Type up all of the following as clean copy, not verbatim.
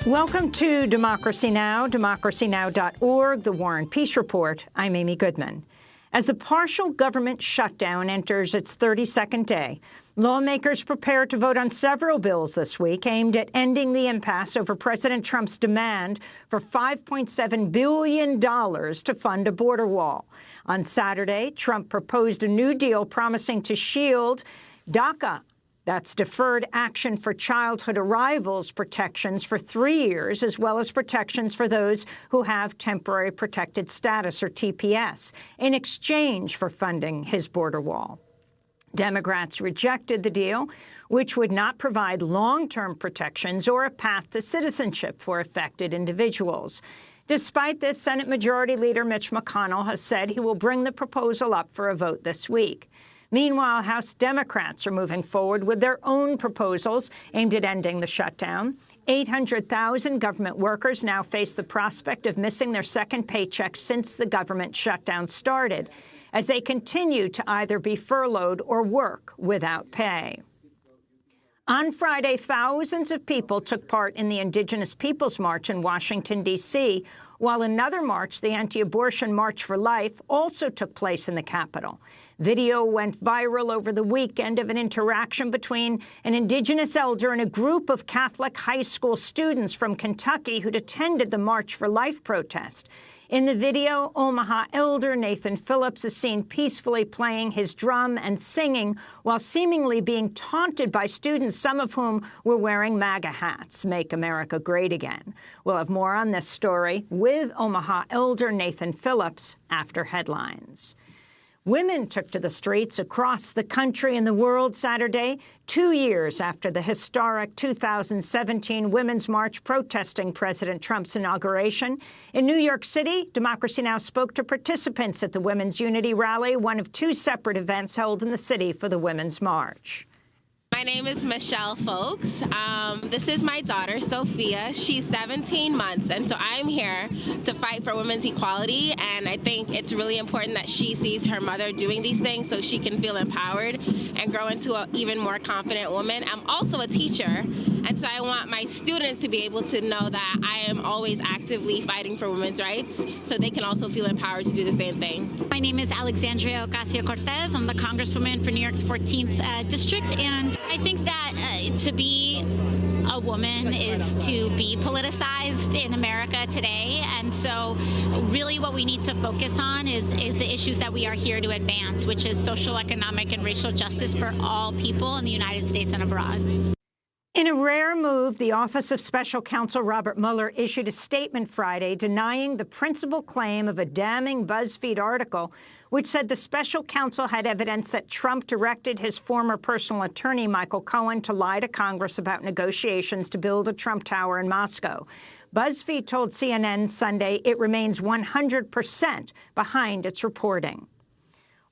Welcome to Democracy Now!, democracynow.org, the War and Peace Report. I'm Amy Goodman. As the partial government shutdown enters its 32nd day, lawmakers prepare to vote on several bills this week aimed at ending the impasse over President Trump's demand for $5.7 billion to fund a border wall. On Saturday, Trump proposed a new deal promising to shield DACA, that's Deferred Action for Childhood Arrivals protections, for 3 years, as well as protections for those who have temporary protected status, or TPS, in exchange for funding his border wall. Democrats rejected the deal, which would not provide long-term protections or a path to citizenship for affected individuals. Despite this, Senate Majority Leader Mitch McConnell has said he will bring the proposal up for a vote this week. Meanwhile, House Democrats are moving forward with their own proposals aimed at ending the shutdown. 800,000 government workers now face the prospect of missing their second paycheck since the government shutdown started, as they continue to either be furloughed or work without pay. On Friday, thousands of people took part in the Indigenous Peoples March in Washington, D.C., while another march, the Anti-Abortion March for Life, also took place in the Capitol. Video went viral over the weekend of an interaction between an Indigenous elder and a group of Catholic high school students from Kentucky who'd attended the March for Life protest. In the video, Omaha elder Nathan Phillips is seen peacefully playing his drum and singing while seemingly being taunted by students, some of whom were wearing MAGA hats, Make America Great Again. We'll have more on this story with Omaha elder Nathan Phillips after headlines. Women took to the streets across the country and the world Saturday, 2 years after the historic 2017 Women's March protesting President Trump's inauguration. In New York City, Democracy Now! Spoke to participants at the Women's Unity Rally, one of two separate events held in the city for the Women's March. My name is Michelle Folks. This is my daughter, Sophia. She's 17 months, and so I'm here to fight for women's equality, and I think it's really important that she sees her mother doing these things so she can feel empowered and grow into an even more confident woman. I'm also a teacher, and so I want my students to be able to know that I am always actively fighting for women's rights so they can also feel empowered to do the same thing. My name is Alexandria Ocasio-Cortez. I'm the Congresswoman for New York's 14th District, and I think that to be a woman is to be politicized in America today, and so really what we need to focus on is the issues that we are here to advance, which is social, economic, and racial justice for all people in the United States and abroad. In a rare move, the Office of Special Counsel Robert Mueller issued a statement Friday denying the principal claim of a damning BuzzFeed article which said the special counsel had evidence that Trump directed his former personal attorney, Michael Cohen, to lie to Congress about negotiations to build a Trump Tower in Moscow. BuzzFeed told CNN Sunday it remains 100% behind its reporting.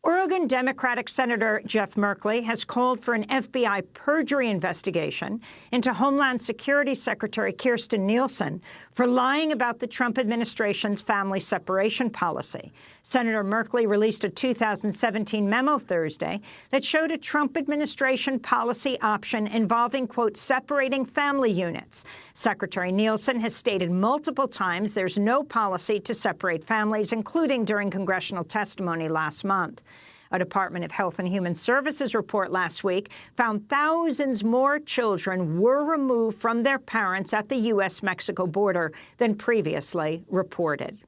Oregon Democratic Senator Jeff Merkley has called for an FBI perjury investigation into Homeland Security Secretary Kirstjen Nielsen for lying about the Trump administration's family separation policy. Senator Merkley released a 2017 memo Thursday that showed a Trump administration policy option involving, quote, separating family units. Secretary Nielsen has stated multiple times there's no policy to separate families, including during congressional testimony last month. A Department of Health and Human Services report last week found thousands more children were removed from their parents at the U.S.-Mexico border than previously reported.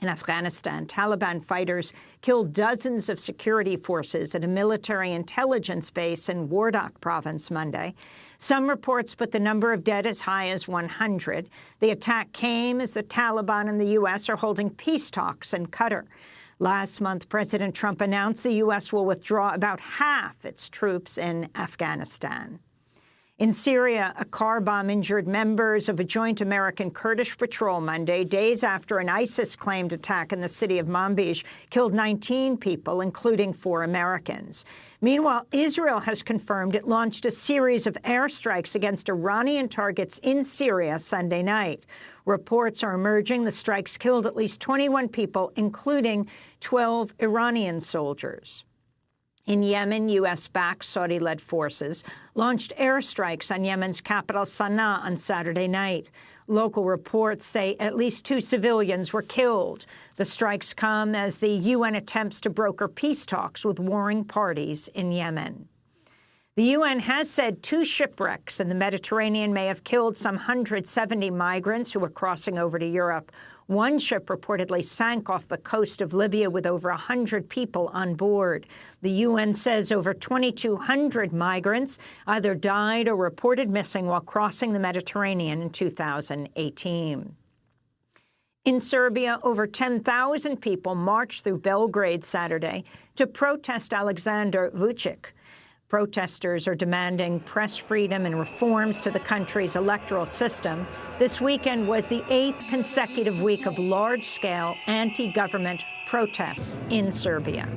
In Afghanistan, Taliban fighters killed dozens of security forces at a military intelligence base in Wardak province Monday. Some reports put the number of dead as high as 100. The attack came as the Taliban and the U.S. are holding peace talks in Qatar. Last month, President Trump announced the U.S. will withdraw about half its troops in Afghanistan. In Syria, a car bomb injured members of a joint American-Kurdish patrol Monday, days after an ISIS-claimed attack in the city of Manbij killed 19 people, including 4 Americans. Meanwhile, Israel has confirmed it launched a series of airstrikes against Iranian targets in Syria Sunday night. Reports are emerging the strikes killed at least 21 people, including 12 Iranian soldiers. In Yemen, U.S.-backed Saudi-led forces launched airstrikes on Yemen's capital Sana'a on Saturday night. Local reports say at least 2 civilians were killed. The strikes come as the UN attempts to broker peace talks with warring parties in Yemen. The UN has said 2 shipwrecks in the Mediterranean may have killed some 170 migrants who were crossing over to Europe. One ship reportedly sank off the coast of Libya with over 100 people on board. The UN says over 2,200 migrants either died or reported missing while crossing the Mediterranean in 2018. In Serbia, over 10,000 people marched through Belgrade Saturday to protest Aleksandar Vučić. Protesters are demanding press freedom and reforms to the country's electoral system. This weekend was the 8th consecutive week of large-scale anti-government protests in Serbia.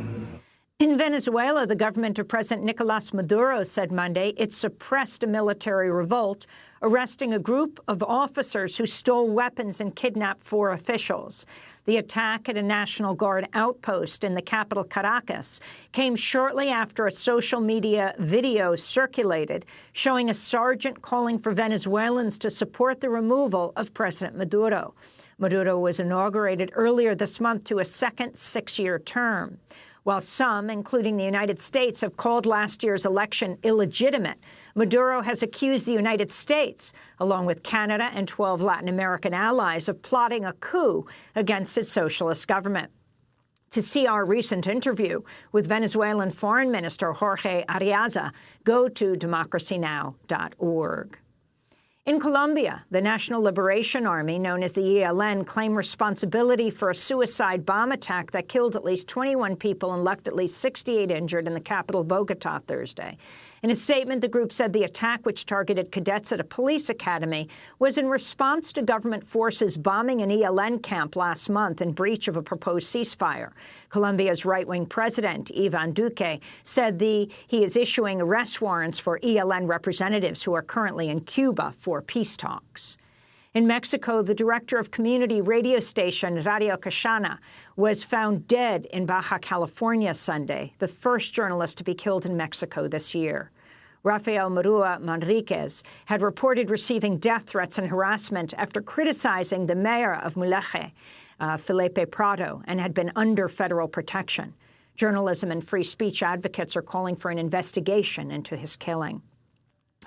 In Venezuela, the government of President Nicolas Maduro said Monday it suppressed a military revolt, arresting a group of officers who stole weapons and kidnapped 4 officials. The attack at a National Guard outpost in the capital, Caracas, came shortly after a social media video circulated showing a sergeant calling for Venezuelans to support the removal of President Maduro. Maduro was inaugurated earlier this month to a second 6-year term. While some, including the United States, have called last year's election illegitimate, Maduro has accused the United States, along with Canada and 12 Latin American allies, of plotting a coup against his socialist government. To see our recent interview with Venezuelan Foreign Minister Jorge Arreaza, go to democracynow.org. In Colombia, the National Liberation Army, known as the ELN, claimed responsibility for a suicide bomb attack that killed at least 21 people and left at least 68 injured in the capital, Bogota, Thursday. In a statement, the group said the attack, which targeted cadets at a police academy, was in response to government forces bombing an ELN camp last month in breach of a proposed ceasefire. Colombia's right-wing president, Iván Duque, said he is issuing arrest warrants for ELN representatives who are currently in Cuba for peace talks. In Mexico, the director of community radio station Radio Cachana was found dead in Baja California Sunday, the first journalist to be killed in Mexico this year. Rafael Murua Manriquez had reported receiving death threats and harassment after criticizing the mayor of Mulegé, Felipe Prado, and had been under federal protection. Journalism and free speech advocates are calling for an investigation into his killing.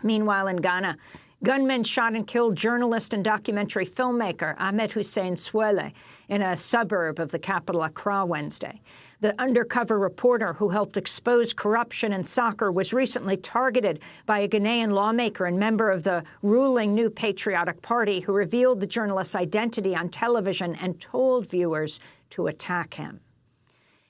Meanwhile, in Ghana, gunmen shot and killed journalist and documentary filmmaker Ahmed Hussein Suele in a suburb of the capital, Accra, Wednesday. The undercover reporter who helped expose corruption in soccer was recently targeted by a Ghanaian lawmaker and member of the ruling New Patriotic Party who revealed the journalist's identity on television and told viewers to attack him.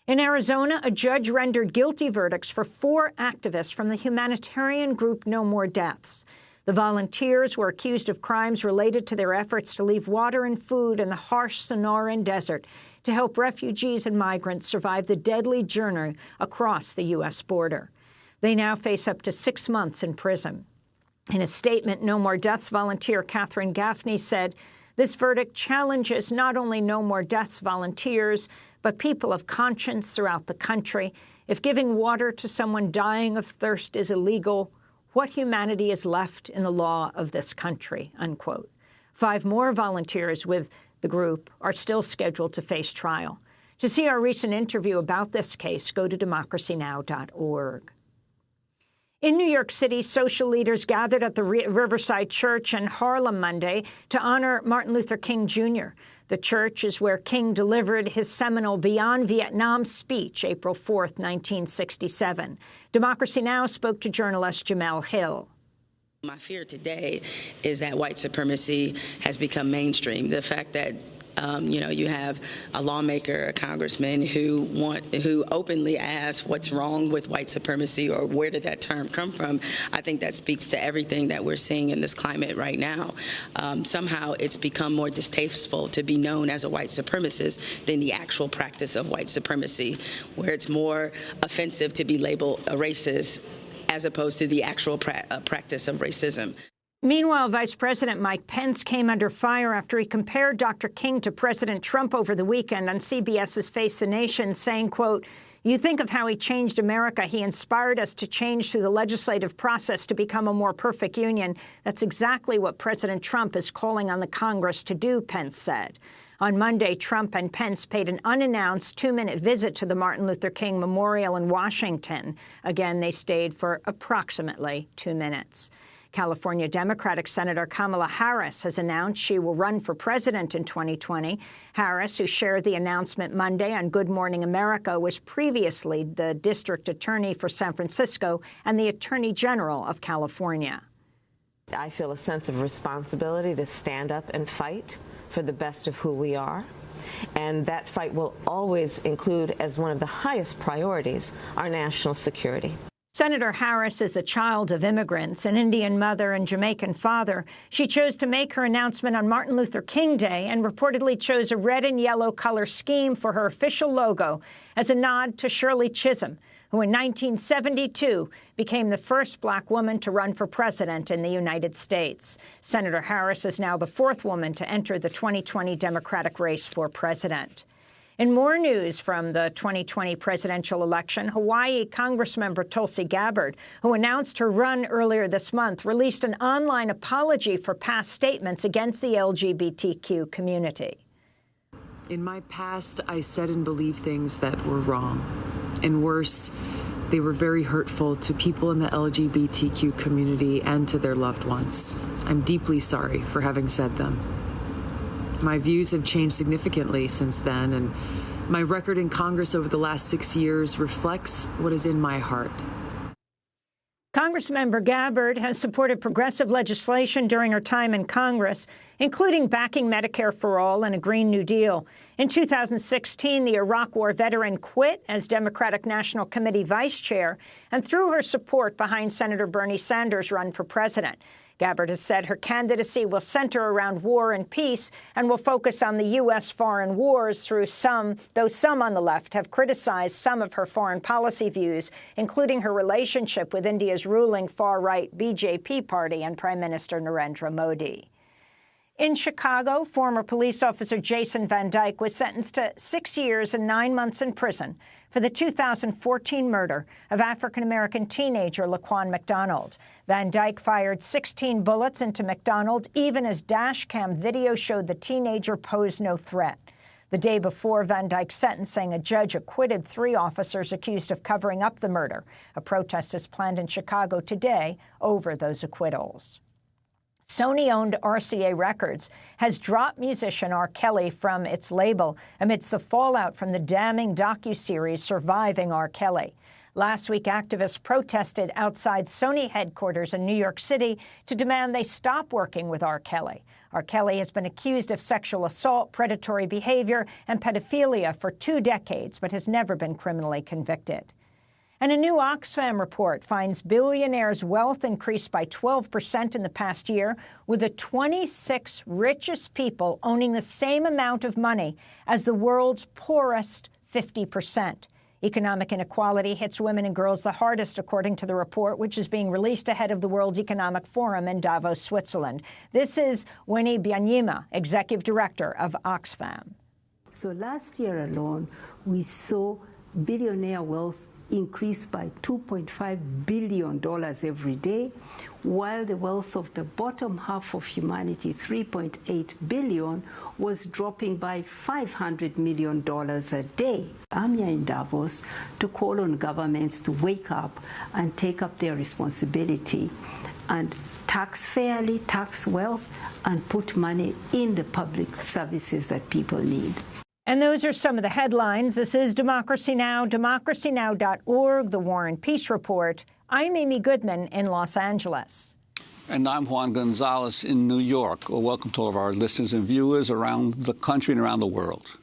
In Arizona, a judge rendered guilty verdicts for 4 activists from the humanitarian group No More Deaths. The volunteers were accused of crimes related to their efforts to leave water and food in the harsh Sonoran Desert to help refugees and migrants survive the deadly journey across the U.S. border. They now face up to 6 months in prison. In a statement, No More Deaths volunteer Catherine Gaffney said, "This verdict challenges not only No More Deaths volunteers, but people of conscience throughout the country. If giving water to someone dying of thirst is illegal, what humanity is left in the law of this country?" unquote. 5 more volunteers with the group are still scheduled to face trial. To see our recent interview about this case, go to democracynow.org. In New York City, social leaders gathered at the Riverside Church in Harlem Monday to honor Martin Luther King Jr. The church is where King delivered his seminal Beyond Vietnam speech April 4, 1967. Democracy Now! Spoke to journalist Jamel Hill. My fear today is that white supremacy has become mainstream. The fact that you have a lawmaker, a congressman who openly asks what's wrong with white supremacy or where did that term come from. I think that speaks to everything that we're seeing in this climate right now. Somehow it's become more distasteful to be known as a white supremacist than the actual practice of white supremacy, where it's more offensive to be labeled a racist as opposed to the actual practice of racism. Meanwhile, Vice President Mike Pence came under fire after he compared Dr. King to President Trump over the weekend on CBS's Face the Nation, saying, quote, You think of how he changed America. He inspired us to change through the legislative process to become a more perfect union. That's exactly what President Trump is calling on the Congress to do, Pence said. On Monday, Trump and Pence paid an unannounced 2-minute visit to the Martin Luther King Memorial in Washington. Again, they stayed for approximately 2 minutes. California Democratic Senator Kamala Harris has announced she will run for president in 2020. Harris, who shared the announcement Monday on Good Morning America, was previously the district attorney for San Francisco and the attorney general of California. I feel a sense of responsibility to stand up and fight for the best of who we are. And that fight will always include, as one of the highest priorities, our national security. Senator Harris is the child of immigrants, an Indian mother and Jamaican father. She chose to make her announcement on Martin Luther King Day and reportedly chose a red and yellow color scheme for her official logo as a nod to Shirley Chisholm, who in 1972 became the first black woman to run for president in the United States. Senator Harris is now the 4th woman to enter the 2020 Democratic race for president. In more news from the 2020 presidential election, Hawaii Congressmember Tulsi Gabbard, who announced her run earlier this month, released an online apology for past statements against the LGBTQ community. In my past, I said and believed things that were wrong. And worse, they were very hurtful to people in the LGBTQ community and to their loved ones. I'm deeply sorry for having said them. My views have changed significantly since then, and my record in Congress over the last 6 years reflects what is in my heart. Congressmember Gabbard has supported progressive legislation during her time in Congress, including backing Medicare for All and a Green New Deal. In 2016, the Iraq War veteran quit as Democratic National Committee vice chair and threw her support behind Senator Bernie Sanders' run for president. Gabbard has said her candidacy will center around war and peace and will focus on the U.S. foreign wars though some on the left have criticized some of her foreign policy views, including her relationship with India's ruling far-right BJP party and Prime Minister Narendra Modi. In Chicago, former police officer Jason Van Dyke was sentenced to 6 years and 9 months in prison for the 2014 murder of African-American teenager Laquan McDonald. Van Dyke fired 16 bullets into McDonald, even as dash cam video showed the teenager posed no threat. The day before Van Dyke's sentencing, a judge acquitted 3 officers accused of covering up the murder. A protest is planned in Chicago today over those acquittals. Sony-owned RCA Records has dropped musician R. Kelly from its label amidst the fallout from the damning docuseries Surviving R. Kelly. Last week, activists protested outside Sony headquarters in New York City to demand they stop working with R. Kelly. R. Kelly has been accused of sexual assault, predatory behavior, and pedophilia for 2 decades, but has never been criminally convicted. And a new Oxfam report finds billionaires' wealth increased by 12% in the past year, with the 26 richest people owning the same amount of money as the world's poorest 50%. Economic inequality hits women and girls the hardest, according to the report, which is being released ahead of the World Economic Forum in Davos, Switzerland. This is Winnie Byanyima, Executive Director of Oxfam. So last year alone, we saw billionaire wealth increased by $2.5 billion every day, while the wealth of the bottom half of humanity, $3.8 billion, was dropping by $500 million a day. I'm here in Davos to call on governments to wake up and take up their responsibility and tax fairly, tax wealth, and put money in the public services that people need. And those are some of the headlines. This is Democracy Now!, democracynow.org, The War and Peace Report. I'm Amy Goodman in Los Angeles. And I'm Juan Gonzalez in New York. Well, welcome to all of our listeners and viewers around the country and around the world.